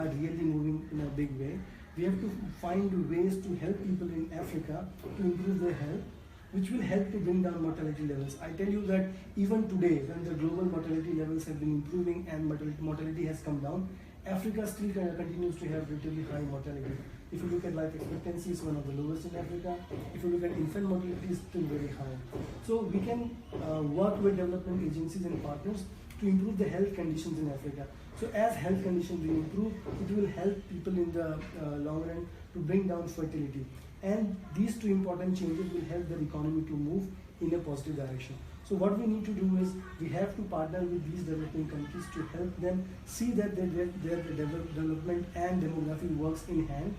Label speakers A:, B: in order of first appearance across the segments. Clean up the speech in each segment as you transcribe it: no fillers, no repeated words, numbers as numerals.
A: are really moving in a big way. We have to find ways to help people in Africa to improve their health, which will help to bring down mortality levels. I tell you that even today, when the global mortality levels have been improving and mortality has come down, Africa still continues to have relatively high mortality. If you look at life expectancy, it's one of the lowest in Africa. If you look at infant mortality, it's still very high. So we can work with development agencies and partners to improve the health conditions in Africa. So as health conditions will improve, it will help people in the long run to bring down fertility. And these two important changes will help the economy to move in a positive direction. So what we need to do is we have to partner with these developing countries to help them see that their development and demography works in hand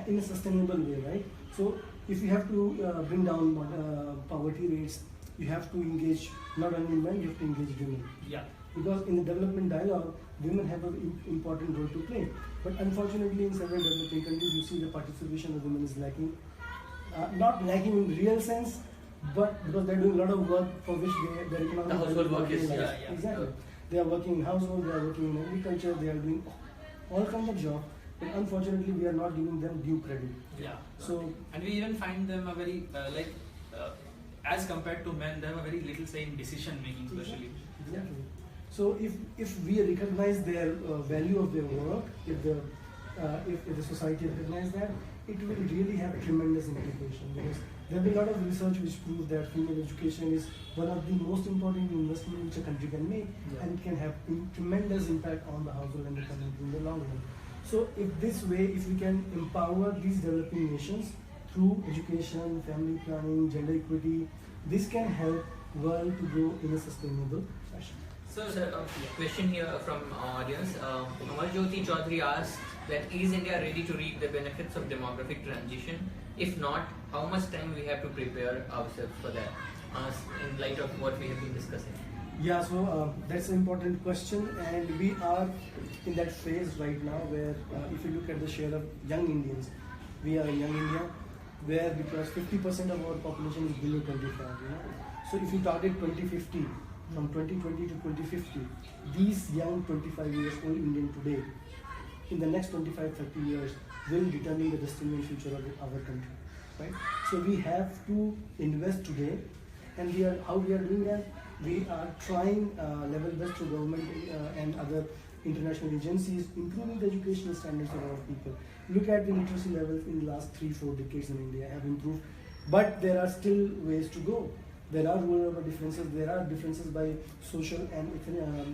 A: in a sustainable way, right? So if you have to bring down poverty rates, you have to engage not only men, you have to engage women.
B: Yeah.
A: Because in the development dialogue, women have an important role to play. But unfortunately, in several developing countries, you see the participation of women is lacking. Not lacking in real sense, but because they're doing a lot of work for which their economic
B: the household work is
A: exactly. They are working in household, they are working in agriculture, they are doing all kinds of jobs. But unfortunately, we are not giving them due credit.
B: Yeah.
A: So
B: and we even find them a very as compared to men, they have a very little say in decision making, especially.
A: Exactly. So if we recognize their value of their work, if the society recognizes that, it will really have tremendous implication, because there have been a lot of research which proves that female education is one of the most important investments which a country can make, and it can have tremendous impact on the household and the community in the long run. So if this way, if we can empower these developing nations through education, family planning, gender equity, this can help world to grow in a sustainable fashion.
C: So, sir, a question here from our audience. Amar Jyoti Chaudhary asked that is India ready to reap the benefits of demographic transition? If not, how much time we have to prepare ourselves for that, in light of what we have been discussing?
A: Yeah, so that's an important question, and we are in that phase right now where if you look at the share of young Indians, we are a young India, where because 50% of our population is below 25, So if you target 2050, from 2020 to 2050, these young 25 years old Indian today, in the next 25-30 years, will determine the destiny and future of our country, right? So we have to invest today, and how we are doing that? We are trying level best to government and other international agencies, improving the educational standards of our people. Look at the literacy levels in the last 3-4 decades in India have improved, but there are still ways to go. There are rural differences, there are differences by social and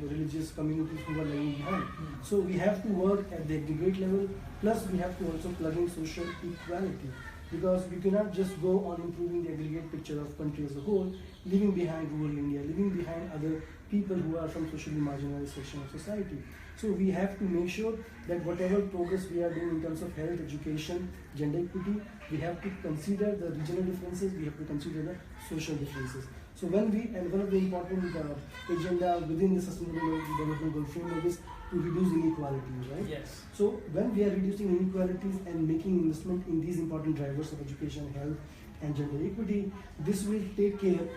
A: religious communities who are lagging behind. So we have to work at the aggregate level, plus we have to also plug in social equality, because we cannot just go on improving the aggregate picture of country as a whole, leaving behind rural India, leaving behind other people who are from socially marginalized section of society. So we have to make sure that whatever progress we are doing in terms of health, education, gender equity, we have to consider the regional differences, we have to consider the social differences. So one of the important agenda within the Sustainable Development Goal framework is to reduce inequalities, right?
B: Yes.
A: So when we are reducing inequalities and making investment in these important drivers of education, health, and gender equity, this will take care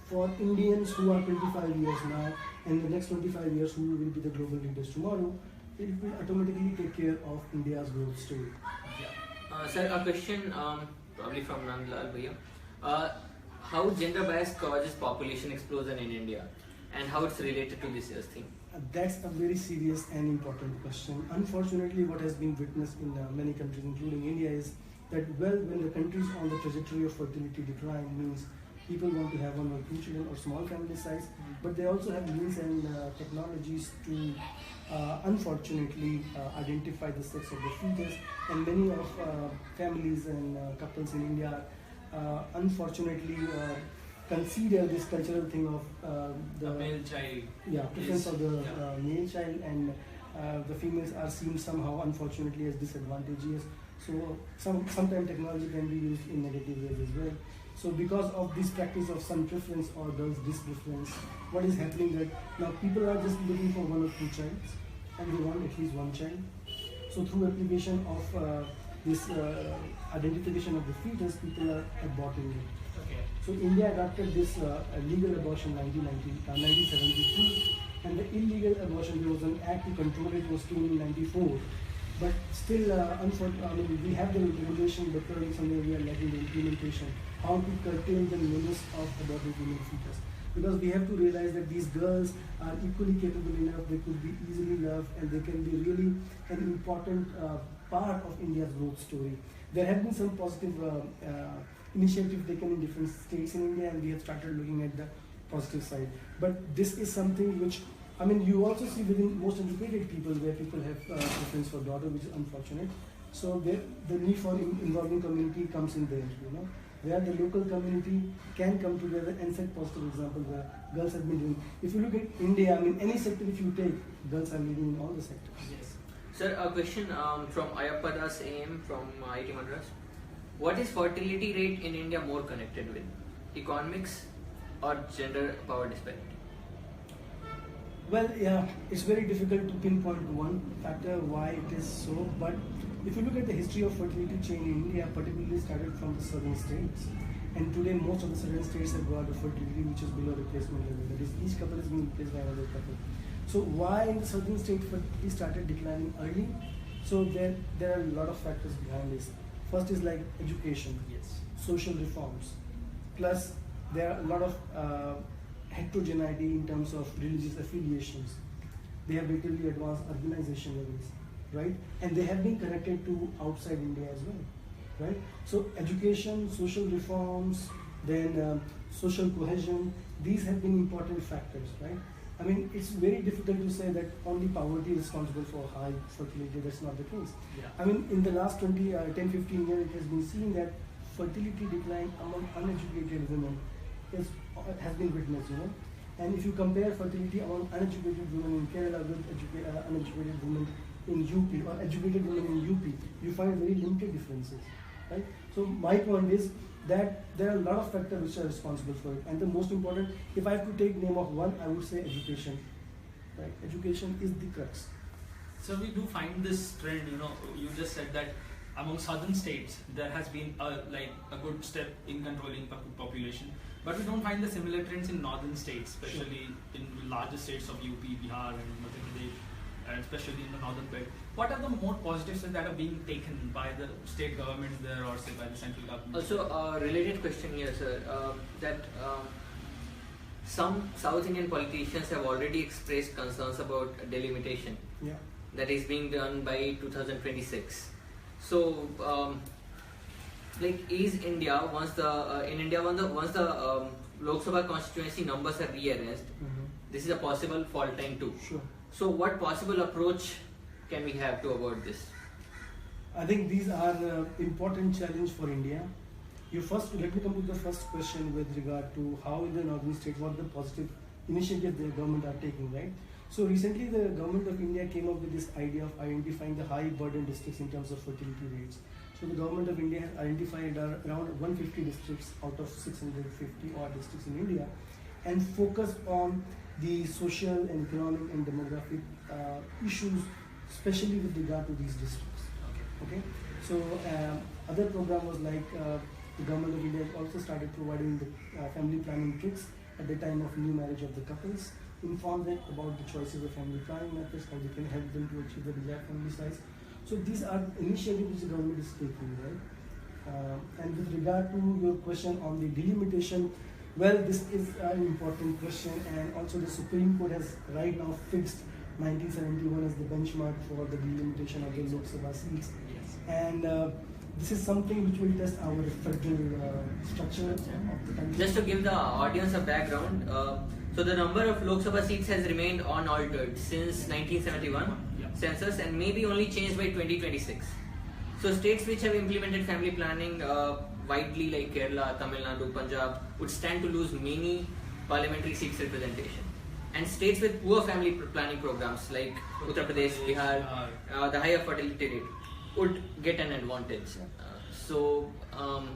A: for Indians who are 25 years now, and the next 25 years who will be the global leaders tomorrow. It will automatically take care of India's growth story.
C: Yeah. Sir, a question probably from Nandlal Bhaiya. How gender bias causes population explosion in India, and how it's related to this year's theme?
A: That's a very serious and important question. Unfortunately, what has been witnessed in many countries, including India, is that when the country is on the trajectory of fertility decline, means people want to have one or two children or small family size, but they also have means and technologies to unfortunately identify the sex of the fetus, and many of families and couples in India unfortunately consider this cultural thing of the
B: male child.
A: Yeah, preference of the male child, and the females are seen somehow, unfortunately, as disadvantageous. So sometimes technology can be used in negative ways as well. So because of this practice of son preference or girls dispreference, what is happening that now people are just looking for one or two children, and they want at least one child. So through application of this identification of the fetus, people are aborting it.
B: Okay.
A: So India adopted this legal abortion in 1972, and the illegal abortion, there was an act to control it, was came in 94, But still, unfortunately, we have the regulation, but probably somewhere we are lacking the implementation. How to curtail the menace of aborted female fetus? Because we have to realize that these girls are equally capable enough, they could be easily loved, and they can be really an important part of India's growth story. There have been some positive initiatives taken in different states in India, and we have started looking at the positive side. But this is something which, I mean, you also see within most educated people where people have preference for daughter, which is unfortunate. So the need for involving community comes in there, you know, where the local community can come together and set positive example where girls have been doing. If you look at India, I mean, any sector if you take, girls are leading in all the sectors.
B: Yes.
C: Sir, a question from Ayappa Das AM from IIT Madras. What is fertility rate in India more connected with? Economics or gender power disparity?
A: Well, yeah, it's very difficult to pinpoint one factor why it is so, but if you look at the history of fertility chain in India, particularly started from the southern states, and today most of the southern states have got a fertility which is below replacement level. That is, each couple is being replaced by another couple. So why in the southern states fertility started declining early? So there are a lot of factors behind this. First is like education,
B: Yes.
A: social reforms, plus there are a lot of heterogeneity in terms of religious affiliations. They have relatively advanced urbanization levels, right? And they have been connected to outside India as well, right? So education, social reforms, then social cohesion, these have been important factors, right? I mean, it's very difficult to say that only poverty is responsible for high fertility. That's not the case.
B: Yeah.
A: I mean, in the last 10, 15 years, it has been seen that fertility decline among uneducated women has been witnessed, you know. And if you compare fertility among uneducated women in Kerala with uneducated women in UP or educated women in UP, you find very limited differences, right? So my point is that there are a lot of factors which are responsible for it. And the most important, if I have to take name of one, I would say education, right? Education is the crux.
B: So we do find this trend, you know, you just said that among southern states there has been a good step in controlling population, but we don't find the similar trends in northern states, especially in the larger states of UP, Bihar and Madhya Pradesh, and especially in the northern belt. What are the more positive steps that are being taken by the state governments there or say by the central government?
C: Also, a related question here, sir, that some South Indian politicians have already expressed concerns about delimitation
A: Yeah.
C: that is being done by 2026. So, like, is India once the in India once the Lok Sabha constituency numbers are rearranged, this is a possible fault time too.
A: Sure.
C: So, what possible approach can we have to avoid this?
A: I think these are important challenge for India. Let me come to the first question with regard to how in the northern states, what the positive initiatives the government are taking, right? So recently the government of India came up with this idea of identifying the high burden districts in terms of fertility rates. So the government of India has identified around 150 districts out of 650 odd districts in India and focused on the social and economic and demographic issues, especially with regard to these districts. Okay. So other program was like the government of India also started providing the family planning kits at the time of new marriage of the couples, inform them about the choices of family planning methods, how they can help them to achieve the desired family size. So these are initiatives which the government is taking, right? And with regard to your question on the delimitation, well, this is an important question, and also the Supreme Court has right now fixed 1971 as the benchmark for the delimitation of the Lok Sabha seats.
B: Yes.
A: And this is something which will test our federal structure of the country.
C: Just to give the audience a background, so the number of Lok Sabha seats has remained unaltered since 1971 census and may be only changed by 2026. So states which have implemented family planning widely like Kerala, Tamil Nadu, Punjab would stand to lose many parliamentary seats representation. And states with poor family planning programs like Uttar Pradesh, Bihar, the higher fertility rate would get an advantage. So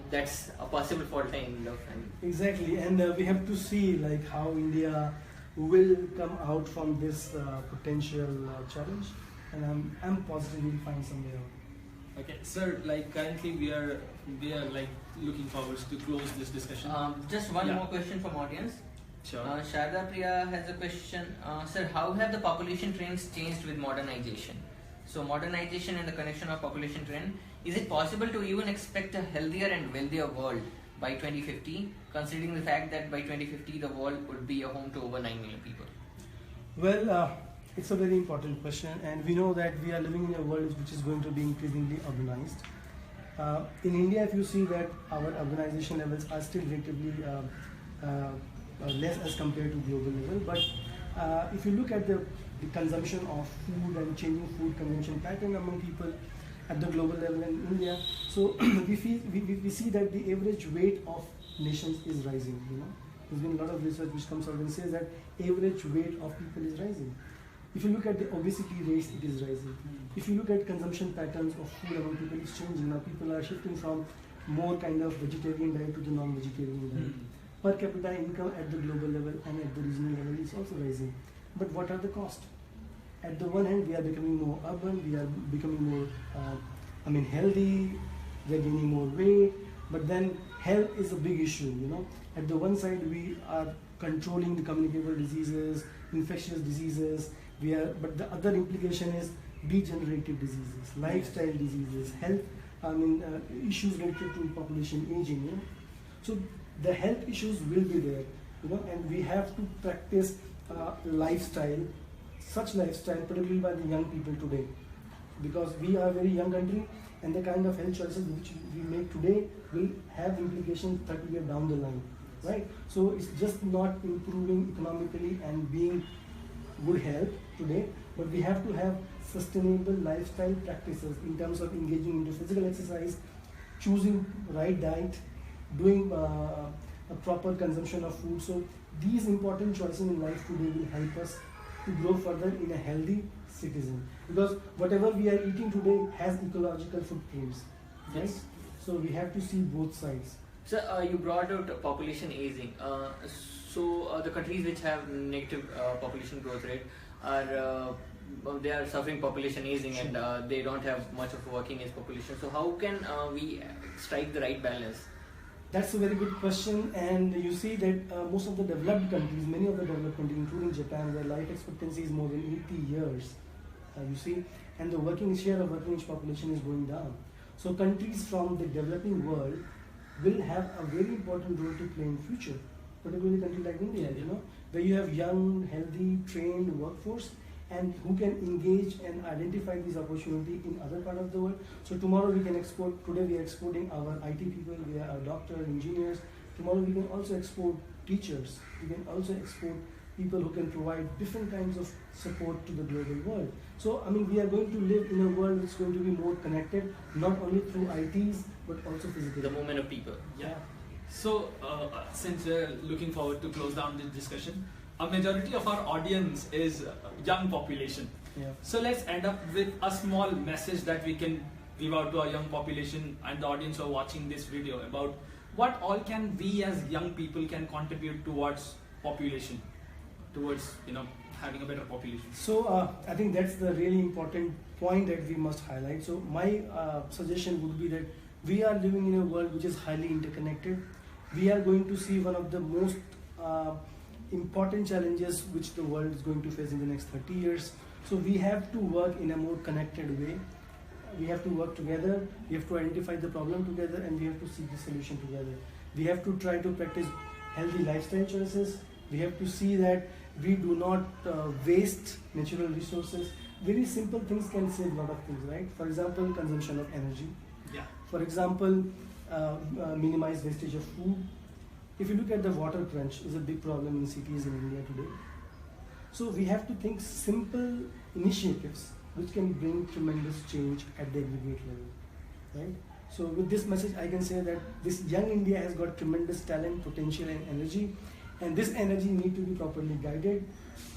C: that's a possible fault in the family.
A: Exactly, and we have to see like how India will come out from this potential challenge, and I'm positive we'll find some way out.
B: Okay, sir. Like currently we are like looking forward to close this discussion.
C: Just one more question from audience.
B: Sure.
C: Sharda Priya has a question. Sir, how have the population trends changed with modernization? So modernization and the connection of population trend. Is it possible to even expect a healthier and wealthier world by 2050, considering the fact that by 2050 the world would be a home to over 9 million people?
A: Well, it's a very important question, and we know that we are living in a world which is going to be increasingly urbanized. In India, if you see that our urbanization levels are still relatively less as compared to global level, but if you look at the consumption of food and changing food consumption pattern among people at the global level in India, so we see that the average weight of nations is rising. There's been a lot of research which comes out and says that average weight of people is rising. If you look at the obesity rates, it is rising. If you look at consumption patterns of food among people, it's changing. Now people are shifting from more kind of vegetarian diet to the non-vegetarian diet. Per capita income at the global level and at the regional level is also rising. But what are the costs? At the one hand, we are becoming more urban, we are becoming more, healthy, we are gaining more weight, but then health is a big issue, At the one side, we are controlling the communicable diseases, infectious diseases, but the other implication is degenerative diseases, lifestyle diseases, health, issues related to population aging, So the health issues will be there, and we have to practice such lifestyle, particularly by the young people today, because we are a very young country, and the kind of health choices which we make today will have implications 30 years down the line, right? So it's just not improving economically and being good health today, but we have to have sustainable lifestyle practices in terms of engaging into physical exercise, choosing right diet, doing a proper consumption of food. So these important choices in life today will help us to grow further in a healthy citizen, because whatever we are eating today has ecological footprints, right?
C: Yes.
A: So we have to see both sides.
C: So you brought out population aging. So the countries which have negative population growth rate are they are suffering population aging,
A: Sure.
C: and they don't have much of a working age population. So how can we strike the right balance?
A: That's a very good question, and you see that most of the developed countries, many of the developed countries, including Japan, where life expectancy is more than 80 years, you see, and the share of working age population is going down. So countries from the developing world will have a very important role to play in future, particularly a country like India, where you have young, healthy, trained workforce, and who can engage and identify these opportunity in other part of the world. So tomorrow we can export, today we are exporting our IT people, we are doctors, engineers. Tomorrow we can also export teachers, we can also export people who can provide different kinds of support to the global world. So we are going to live in a world which is going to be more connected, not only through ITs, but also physically.
C: The movement of people.
B: Yeah. So, since we're looking forward to close down this discussion, a majority of our audience is young population.
A: Yeah.
B: So let's end up with a small message that we can give out to our young population and the audience who are watching this video about what all can we as young people can contribute towards population, towards having a better population.
A: So I think that's the really important point that we must highlight. So my suggestion would be that we are living in a world which is highly interconnected. We are going to see one of the most important challenges which the world is going to face in the next 30 years. So we have to work in a more connected way. We have to work together, we have to identify the problem together, and we have to seek the solution together. We have to try to practice healthy lifestyle choices. We have to see that we do not waste natural resources. Very simple things can save a lot of things, right? For example, consumption of energy.
B: Yeah.
A: For example, minimize wastage of food. If you look at the water crunch, is a big problem in cities in India today. So we have to think simple initiatives which can bring tremendous change at the aggregate level, right? So with this message, I can say that this young India has got tremendous talent, potential, and energy, and this energy need to be properly guided,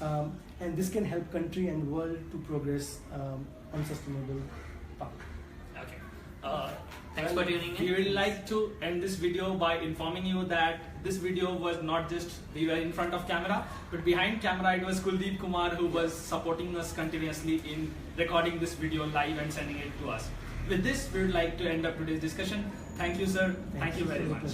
A: and this can help country and world to progress on sustainable path.
B: Okay.
C: Thanks for tuning in.
B: We would like to end this video by informing you that this video was not just we were in front of camera, but behind camera it was Kuldeep Kumar who was supporting us continuously in recording this video live and sending it to us. With this, we would like to end up today's discussion. Thank you, sir. Thank you very much.